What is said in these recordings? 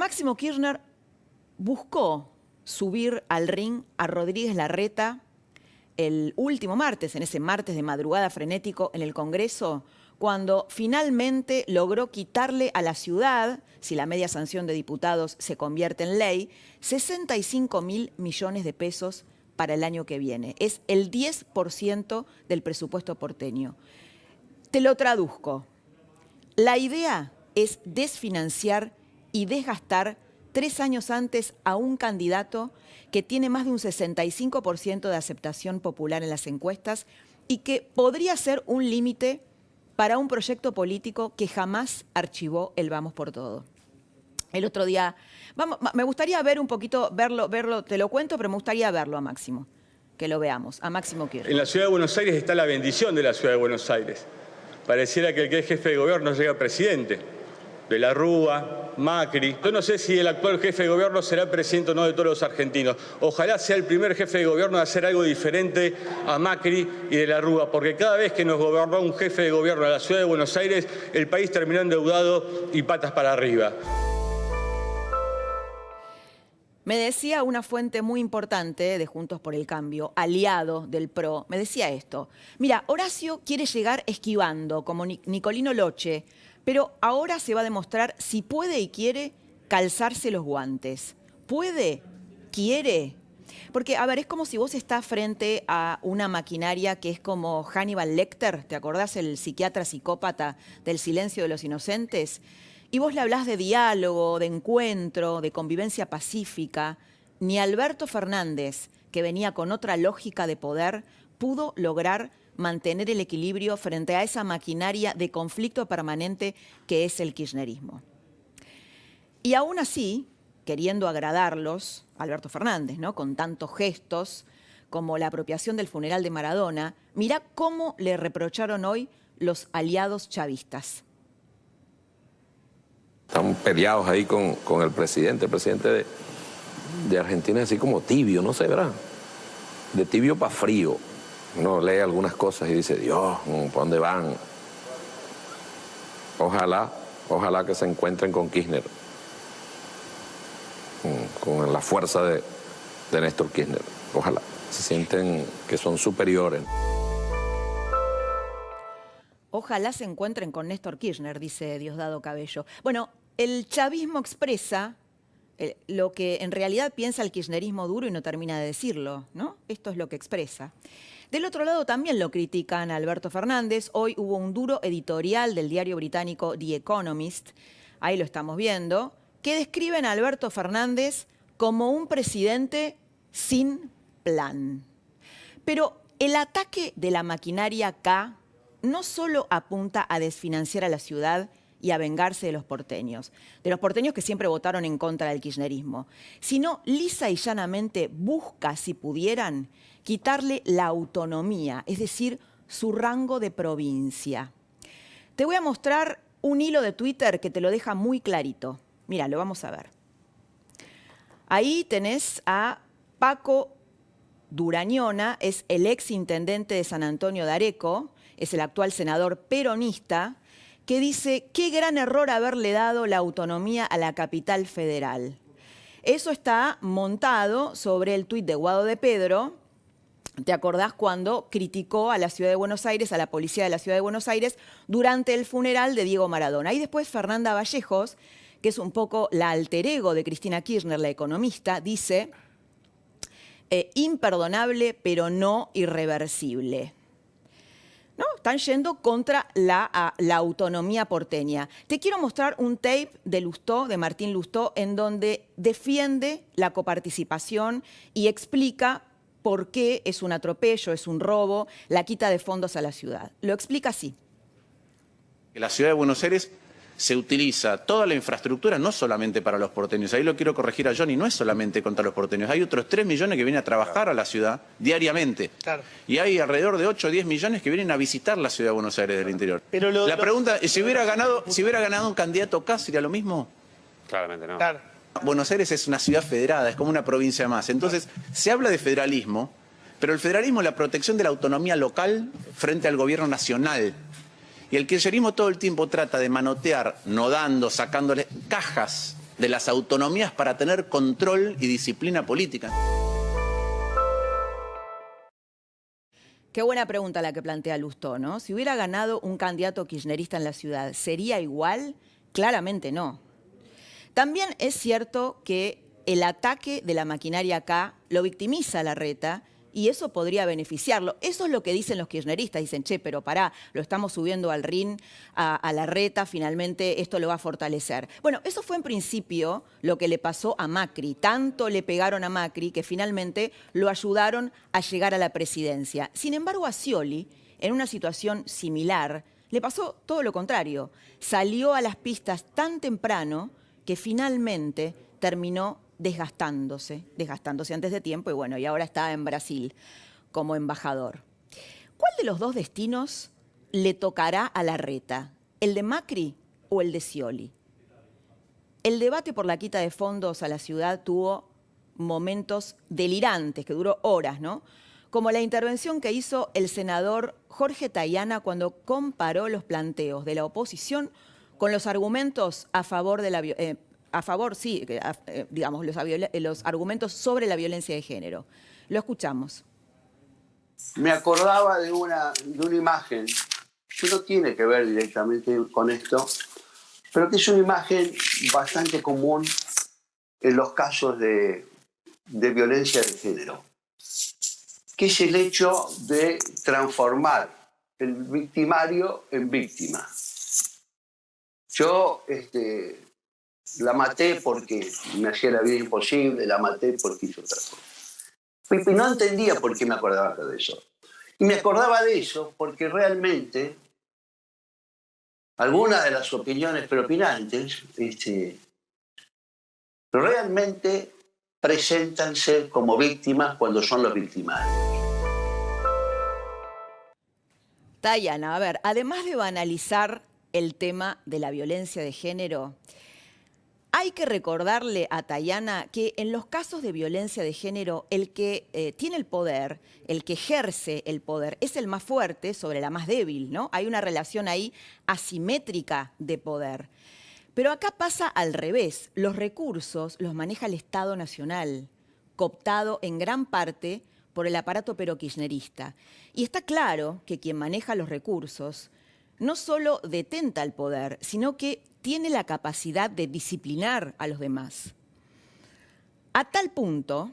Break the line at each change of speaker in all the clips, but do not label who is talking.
Máximo Kirchner buscó subir al ring a Rodríguez Larreta el último martes, en ese martes de madrugada frenético en el Congreso, cuando finalmente logró quitarle a la ciudad, si la media sanción de diputados se convierte en ley, 65.000 millones de pesos para el año que viene. Es el 10% del presupuesto porteño. Te lo traduzco. La idea es desfinanciar y desgastar 3 años antes a un candidato que tiene más de un 65% de aceptación popular en las encuestas y que podría ser un límite para un proyecto político que jamás archivó el Vamos por Todo. El otro día, me gustaría ver un poquito, verlo, te lo cuento, pero me gustaría verlo a Máximo, que lo veamos, a Máximo Kirchner.
En la ciudad de Buenos Aires está la bendición de la ciudad de Buenos Aires. Pareciera que el que es jefe de gobierno llega presidente. De la Rúa, Macri. Yo no sé si el actual jefe de gobierno será presidente o no de todos los argentinos. Ojalá sea el primer jefe de gobierno de hacer algo diferente a Macri y de la Rúa, porque cada vez que nos gobernó un jefe de gobierno de la ciudad de Buenos Aires, el país terminó endeudado y patas para arriba.
Me decía una fuente muy importante de Juntos por el Cambio, aliado del PRO, me decía esto. Mira, Horacio quiere llegar esquivando, como Nicolino Loche, pero ahora se va a demostrar si puede y quiere calzarse los guantes. ¿Puede? ¿Quiere? Porque, a ver, es como si vos estás frente a una maquinaria que es como Hannibal Lecter, ¿te acordás el psiquiatra psicópata del Silencio de los Inocentes? Y vos le hablás de diálogo, de encuentro, de convivencia pacífica. Ni Alberto Fernández, que venía con otra lógica de poder, pudo lograr mantener el equilibrio frente a esa maquinaria de conflicto permanente que es el kirchnerismo. Y aún así, queriendo agradarlos, Alberto Fernández, ¿no?, con tantos gestos como la apropiación del funeral de Maradona, mirá cómo le reprocharon hoy los aliados chavistas.
Están peleados ahí con el presidente. El presidente de Argentina es así como tibio, no sé, ¿verdad? De tibio para frío. Uno lee algunas cosas y dice, Dios, ¿para dónde van? Ojalá que se encuentren con Kirchner, con la fuerza de Néstor Kirchner. Ojalá se sienten que son superiores.
Ojalá se encuentren con Néstor Kirchner, dice Diosdado Cabello. Bueno, el chavismo expresa lo que en realidad piensa el kirchnerismo duro y no termina de decirlo, ¿no? Esto es lo que expresa. Del otro lado también lo critican a Alberto Fernández. Hoy hubo un duro editorial del diario británico The Economist, ahí lo estamos viendo, que describen a Alberto Fernández como un presidente sin plan. Pero el ataque de la maquinaria K no solo apunta a desfinanciar a la ciudad y a vengarse de los porteños que siempre votaron en contra del kirchnerismo, sino lisa y llanamente busca, si pudieran, quitarle la autonomía, es decir, su rango de provincia. Te voy a mostrar un hilo de Twitter que te lo deja muy clarito. Mira, lo vamos a ver. Ahí tenés a Paco Durañona, es el ex intendente de San Antonio de Areco, es el actual senador peronista, que dice, qué gran error haberle dado la autonomía a la capital federal. Eso está montado sobre el tuit de Guado de Pedro. ¿Te acordás cuando criticó a la ciudad de Buenos Aires, a la policía de la ciudad de Buenos Aires, durante el funeral de Diego Maradona? Y después Fernanda Vallejos, que es un poco la alter ego de Cristina Kirchner, la economista, dice, imperdonable pero no irreversible. ¿No? Están yendo contra la autonomía porteña. Te quiero mostrar un tape de Lustó, de Martín Lustó, en donde defiende la coparticipación y explica por qué es un atropello, es un robo, la quita de fondos a la ciudad. Lo explica así.
En la ciudad de Buenos Aires se utiliza toda la infraestructura, no solamente para los porteños. Ahí lo quiero corregir a Johnny, no es solamente contra los porteños. Hay otros 3 millones que vienen a trabajar a la ciudad diariamente. Claro. Y hay alrededor de 8 o 10 millones que vienen a visitar la ciudad de Buenos Aires del interior. Pero la pregunta es, si hubiera ganado un candidato K, ¿sería lo mismo?
Claramente no.
Claro. Buenos Aires es una ciudad federada, es como una provincia más. Entonces, se habla de federalismo, pero el federalismo es la protección de la autonomía local frente al gobierno nacional. Y el kirchnerismo todo el tiempo trata de manotear, no dando, sacándole cajas de las autonomías para tener control y disciplina política.
Qué buena pregunta la que plantea Lustó, ¿no? Si hubiera ganado un candidato kirchnerista en la ciudad, ¿sería igual? Claramente no. También es cierto que el ataque de la maquinaria acá lo victimiza a Larreta y eso podría beneficiarlo. Eso es lo que dicen los kirchneristas. Dicen, che, pero pará, lo estamos subiendo al ring a Larreta, finalmente esto lo va a fortalecer. Bueno, eso fue en principio lo que le pasó a Macri. Tanto le pegaron a Macri que finalmente lo ayudaron a llegar a la presidencia. Sin embargo, a Scioli, en una situación similar, le pasó todo lo contrario. Salió a las pistas tan temprano que finalmente terminó desgastándose antes de tiempo y bueno, y ahora está en Brasil como embajador. ¿Cuál de los dos destinos le tocará a Larreta? ¿El de Macri o el de Scioli? El debate por la quita de fondos a la ciudad tuvo momentos delirantes, que duró horas, ¿no? Como la intervención que hizo el senador Jorge Tayana cuando comparó los planteos de la oposición con los argumentos a favor de la digamos, los argumentos sobre la violencia de género. Lo escuchamos.
Me acordaba de una imagen que no tiene que ver directamente con esto, pero que es una imagen bastante común en los casos de violencia de género, que es el hecho de transformar el victimario en víctima. Yo la maté porque me hacía la vida imposible, la maté porque hizo otra cosa. Y no entendía por qué me acordaba de eso. Y me acordaba de eso porque realmente algunas de las opiniones preopinantes realmente preséntanse como víctimas cuando son los victimarios.
Tayana, a ver, además de banalizar el tema de la violencia de género, hay que recordarle a Tayana que en los casos de violencia de género, el que tiene el poder, el que ejerce el poder, es el más fuerte sobre la más débil, ¿no? Hay una relación ahí asimétrica de poder. Pero acá pasa al revés. Los recursos los maneja el Estado Nacional, cooptado en gran parte por el aparato kirchnerista. Y está claro que quien maneja los recursos no solo detenta el poder, sino que tiene la capacidad de disciplinar a los demás. A tal punto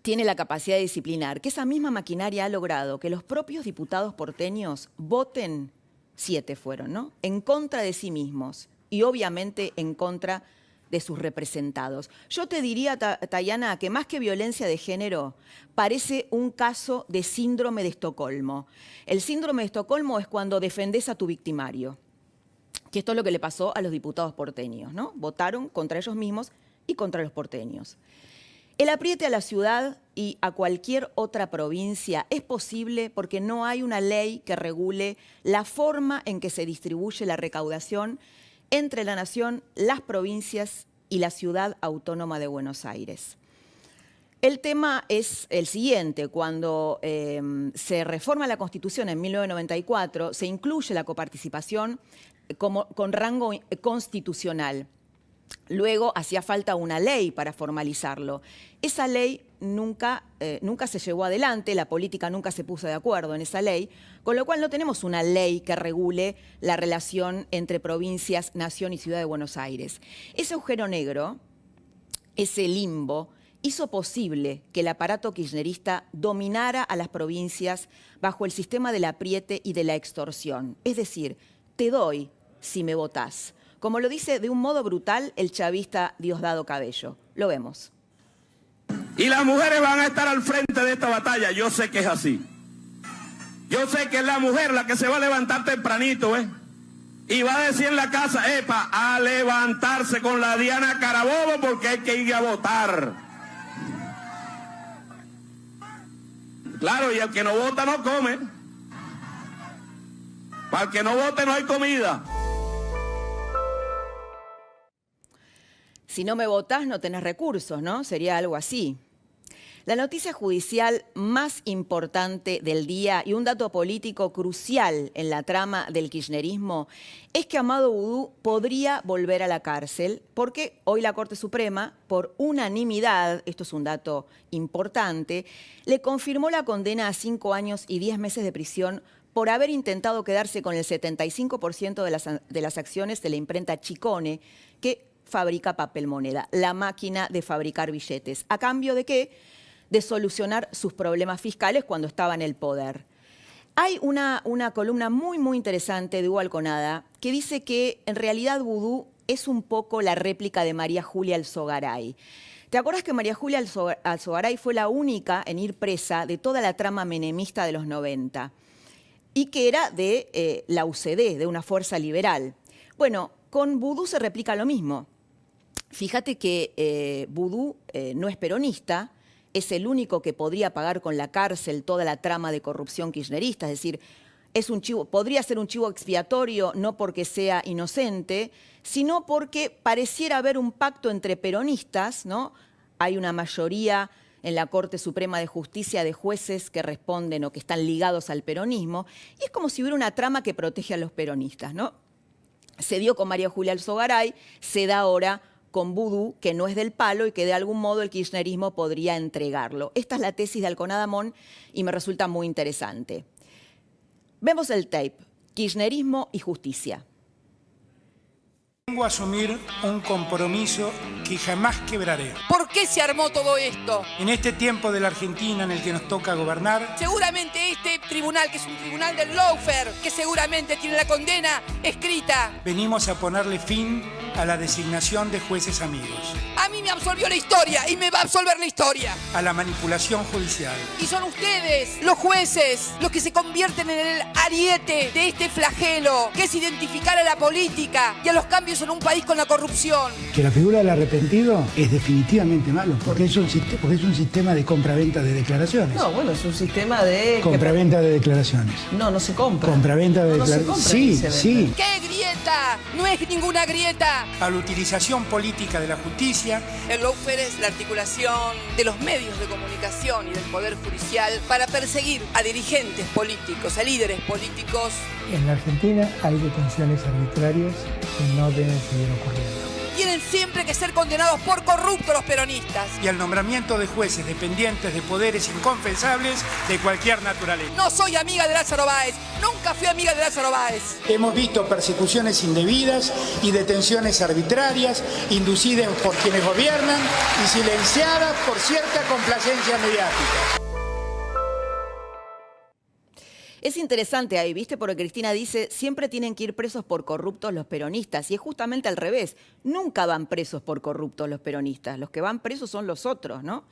tiene la capacidad de disciplinar que esa misma maquinaria ha logrado que los propios diputados porteños voten, 7 fueron, ¿no?, en contra de sí mismos y obviamente en contra de sus representados. Yo te diría, Tayana, que más que violencia de género, parece un caso de síndrome de Estocolmo. El síndrome de Estocolmo es cuando defendés a tu victimario, que esto es lo que le pasó a los diputados porteños, ¿no? Votaron contra ellos mismos y contra los porteños. El apriete a la ciudad y a cualquier otra provincia es posible porque no hay una ley que regule la forma en que se distribuye la recaudación entre la nación, las provincias y la ciudad autónoma de Buenos Aires. El tema es el siguiente: cuando se reforma la Constitución en 1994, se incluye la coparticipación con rango constitucional. Luego hacía falta una ley para formalizarlo. Esa ley nunca se llevó adelante, la política nunca se puso de acuerdo en esa ley, con lo cual no tenemos una ley que regule la relación entre provincias, nación y ciudad de Buenos Aires. Ese agujero negro, ese limbo, hizo posible que el aparato kirchnerista dominara a las provincias bajo el sistema del apriete y de la extorsión. Es decir, te doy si me votás. Como lo dice de un modo brutal el chavista Diosdado Cabello. Lo vemos.
Y las mujeres van a estar al frente de esta batalla. Yo sé que es así. Yo sé que es la mujer la que se va a levantar tempranito, ¿eh? Y va a decir en la casa, epa, a levantarse con la Diana Carabobo porque hay que ir a votar. Claro, y el que no vota no come. Para el que no vote no hay comida.
Si no me votás, no tenés recursos, ¿no? Sería algo así. La noticia judicial más importante del día y un dato político crucial en la trama del kirchnerismo es que Amado Boudou podría volver a la cárcel porque hoy la Corte Suprema, por unanimidad, esto es un dato importante, le confirmó la condena a 5 años y 10 meses de prisión por haber intentado quedarse con el 75% de las acciones de la imprenta Chicone, que fabrica papel moneda, la máquina de fabricar billetes. ¿A cambio de qué? De solucionar sus problemas fiscales cuando estaba en el poder. Hay una columna muy, muy interesante de Hugo Alconada que dice que en realidad Boudou es un poco la réplica de María Julia Alzogaray. ¿Te acuerdas que María Julia Alzogaray fue la única en ir presa de toda la trama menemista de los 90? Y que era de la UCD, de una fuerza liberal. Bueno, con Boudou se replica lo mismo. Fíjate que Boudou no es peronista, es el único que podría pagar con la cárcel toda la trama de corrupción kirchnerista, es decir, podría ser un chivo expiatorio no porque sea inocente, sino porque pareciera haber un pacto entre peronistas, ¿no? Hay una mayoría en la Corte Suprema de Justicia de jueces que responden o que están ligados al peronismo, y es como si hubiera una trama que protege a los peronistas, ¿no? Se dio con María Julia Alzogaray, se da ahora con Boudou, que no es del palo y que de algún modo el kirchnerismo podría entregarlo. Esta es la tesis de Alconada Mon y me resulta muy interesante. Vemos el tape, kirchnerismo y justicia.
Vengo a asumir un compromiso que jamás quebraré.
¿Por qué se armó todo esto?
En este tiempo de la Argentina en el que nos toca gobernar,
Seguramente este tribunal, que es un tribunal del lawfare, que seguramente tiene la condena escrita.
venimos a ponerle fin a la designación de jueces amigos,
A mí me absolvió la historia y me va a absolver la historia.
a la manipulación judicial.
Y son ustedes, los jueces, los que se convierten en el ariete de este flagelo, que es identificar a la política y a los cambios en un país con la corrupción.
Que la figura del arrepentido es definitivamente malo, porque es un sistema de compra-venta de declaraciones.
No, bueno, es un sistema de...
Compra-venta de declaraciones.
No se compra.
Compra-venta de
No se
declaraciones.
compra ni
Sí,
se
sí.
¿Qué grieta? No es ninguna grieta.
A la utilización política de la justicia,
El lawfare es la articulación de los medios de comunicación y del poder judicial para perseguir a dirigentes políticos, a líderes políticos.
En la Argentina hay detenciones arbitrarias que no deben seguir ocurriendo.
Tienen siempre que ser condenados por corruptos los peronistas.
y al nombramiento de jueces dependientes de poderes inconfesables de cualquier naturaleza.
No soy amiga de Lázaro Báez, nunca fui amiga de Lázaro Báez.
Hemos visto persecuciones indebidas y detenciones arbitrarias inducidas por quienes gobiernan y silenciadas por cierta complacencia mediática.
Es interesante ahí, ¿viste? Porque Cristina dice, siempre tienen que ir presos por corruptos los peronistas. Y es justamente al revés. Nunca van presos por corruptos los peronistas. Los que van presos son los otros, ¿no?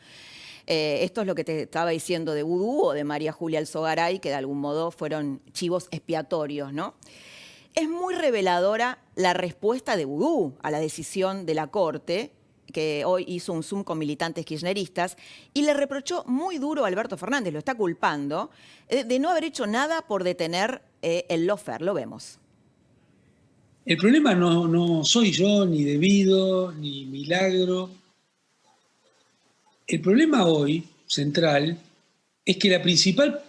Esto es lo que te estaba diciendo de Boudou o de María Julia Alzogaray, que de algún modo fueron chivos expiatorios, ¿no? Es muy reveladora la respuesta de Boudou a la decisión de la Corte, que hoy hizo un Zoom con militantes kirchneristas, y le reprochó muy duro a Alberto Fernández, lo está culpando, de no haber hecho nada por detener el lawfare. Lo vemos.
El problema no soy yo, ni Debido, ni Milagro. El problema hoy, central, es que la principal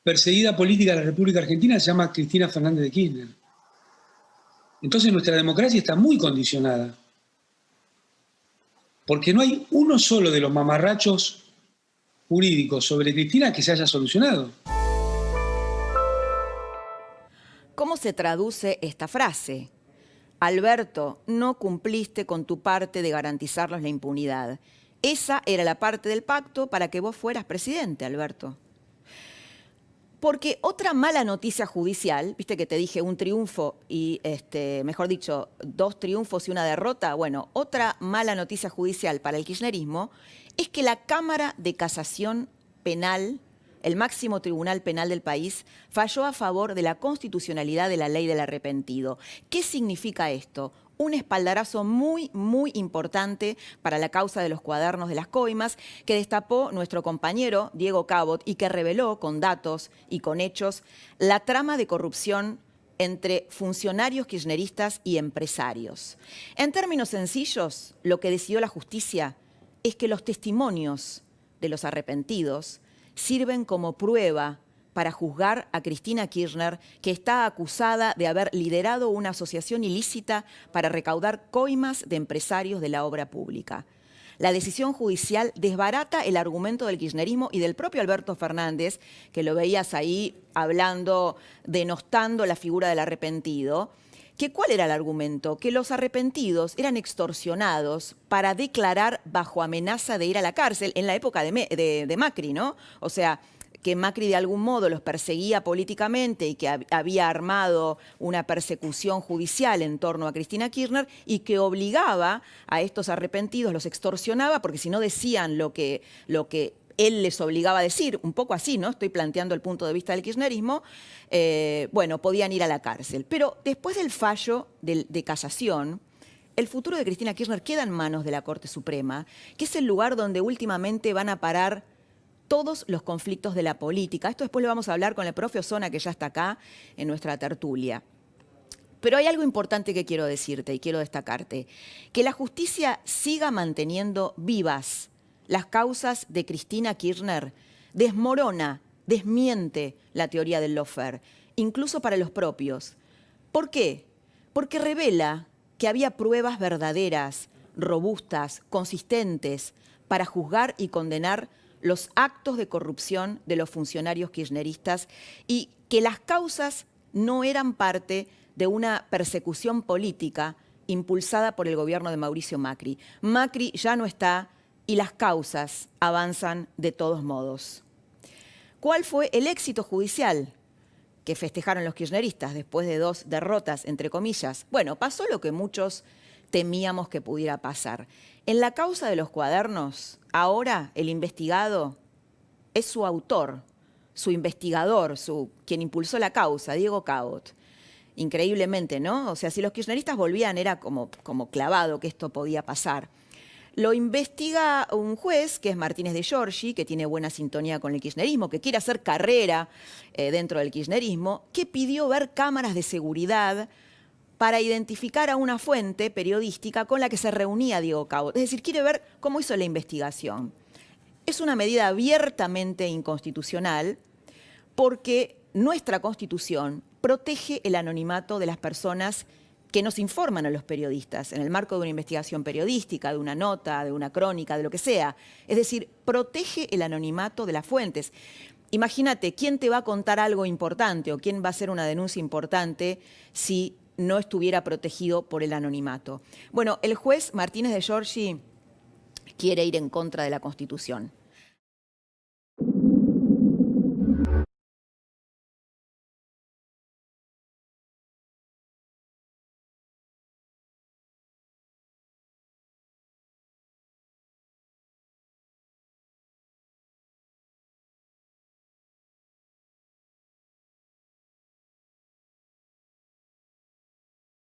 perseguida política de la República Argentina se llama Cristina Fernández de Kirchner. Entonces nuestra democracia está muy condicionada. Porque no hay uno solo de los mamarrachos jurídicos sobre Cristina que se haya solucionado.
¿Cómo se traduce esta frase? Alberto, no cumpliste con tu parte de garantizarnos la impunidad. Esa era la parte del pacto para que vos fueras presidente, Alberto. Porque otra mala noticia judicial, viste que te dije un triunfo y, mejor dicho, 2 triunfos y una derrota. Bueno, otra mala noticia judicial para el kirchnerismo es que la Cámara de Casación Penal, el máximo tribunal penal del país, falló a favor de la constitucionalidad de la ley del arrepentido. ¿Qué significa esto? Un espaldarazo muy, muy importante para la causa de los cuadernos de las coimas que destapó nuestro compañero Diego Cabot y que reveló con datos y con hechos la trama de corrupción entre funcionarios kirchneristas y empresarios. En términos sencillos, lo que decidió la justicia es que los testimonios de los arrepentidos sirven como prueba para juzgar a Cristina Kirchner, que está acusada de haber liderado una asociación ilícita para recaudar coimas de empresarios de la obra pública. La decisión judicial desbarata el argumento del kirchnerismo y del propio Alberto Fernández, que lo veías ahí hablando, denostando la figura del arrepentido. ¿Cuál era el argumento? Que los arrepentidos eran extorsionados para declarar bajo amenaza de ir a la cárcel en la época de Macri, ¿no? O sea, que Macri de algún modo los perseguía políticamente y que había armado una persecución judicial en torno a Cristina Kirchner y que obligaba a estos arrepentidos, los extorsionaba, porque si no decían lo que él les obligaba a decir, un poco así, ¿no? Estoy planteando el punto de vista del kirchnerismo, bueno, podían ir a la cárcel. Pero después del fallo de casación, el futuro de Cristina Kirchner queda en manos de la Corte Suprema, que es el lugar donde últimamente van a parar todos los conflictos de la política. Esto después lo vamos a hablar con el profe Osona, que ya está acá en nuestra tertulia. Pero hay algo importante que quiero decirte y quiero destacarte, que la justicia siga manteniendo vivas las causas de Cristina Kirchner, desmorona, desmiente la teoría del lawfare, incluso para los propios. ¿Por qué? Porque revela que había pruebas verdaderas, robustas, consistentes, para juzgar y condenar los actos de corrupción de los funcionarios kirchneristas y que las causas no eran parte de una persecución política impulsada por el gobierno de Mauricio Macri. Macri ya no está y las causas avanzan de todos modos. ¿Cuál fue el éxito judicial que festejaron los kirchneristas después de 2 derrotas, entre comillas? Bueno, pasó lo que muchos temíamos que pudiera pasar. En la causa de los cuadernos, ahora el investigado es su autor, su investigador, quien impulsó la causa, Diego Cabot. Increíblemente, ¿no? O sea, si los kirchneristas volvían, era como clavado que esto podía pasar. Lo investiga un juez, que es Martínez de Giorgi, que tiene buena sintonía con el kirchnerismo, que quiere hacer carrera dentro del kirchnerismo, que pidió ver cámaras de seguridad para identificar a una fuente periodística con la que se reunía Diego Cabot. Es decir, quiere ver cómo hizo la investigación. Es una medida abiertamente inconstitucional porque nuestra Constitución protege el anonimato de las personas que nos informan a los periodistas en el marco de una investigación periodística, de una nota, de una crónica, de lo que sea. Es decir, protege el anonimato de las fuentes. Imagínate, ¿quién te va a contar algo importante o quién va a hacer una denuncia importante si no estuviera protegido por el anonimato? Bueno, el juez Martínez de Giorgi quiere ir en contra de la Constitución.